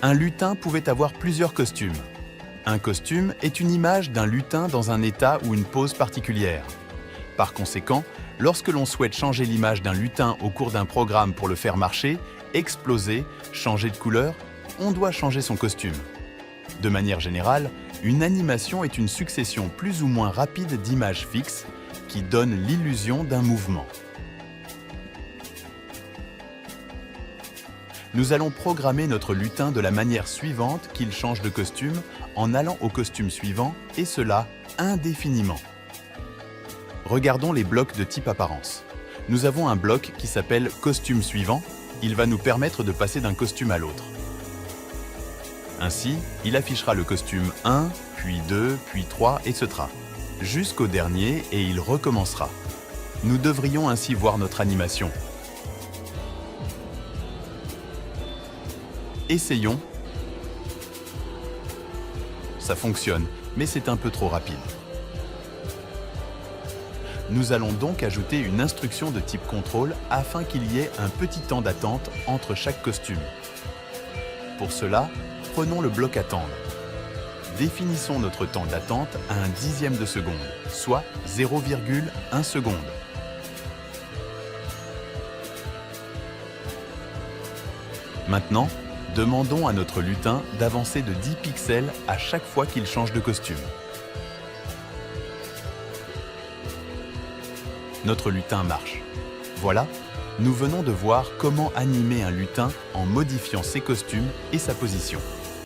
Un lutin pouvait avoir plusieurs costumes. Un costume est une image d'un lutin dans un état ou une pose particulière. Par conséquent, lorsque l'on souhaite changer l'image d'un lutin au cours d'un programme pour le faire marcher, exploser, changer de couleur, on doit changer son costume. De manière générale, une animation est une succession plus ou moins rapide d'images fixes qui donnent l'illusion d'un mouvement. Nous allons programmer notre lutin de la manière suivante qu'il change de costume en allant au costume suivant, et cela indéfiniment. Regardons les blocs de type apparence. Nous avons un bloc qui s'appelle « Costume suivant ». Il va nous permettre de passer d'un costume à l'autre. Ainsi, il affichera le costume 1, puis 2, puis 3, etc. jusqu'au dernier, et il recommencera. Nous devrions ainsi voir notre animation. Essayons. Ça fonctionne, mais c'est un peu trop rapide. Nous allons donc ajouter une instruction de type contrôle afin qu'il y ait un petit temps d'attente entre chaque costume. Pour cela, prenons le bloc attendre. Définissons notre temps d'attente à 1/10 de seconde, soit 0,1 seconde. Maintenant, demandons à notre lutin d'avancer de 10 pixels à chaque fois qu'il change de costume. Notre lutin marche. Voilà, nous venons de voir comment animer un lutin en modifiant ses costumes et sa position.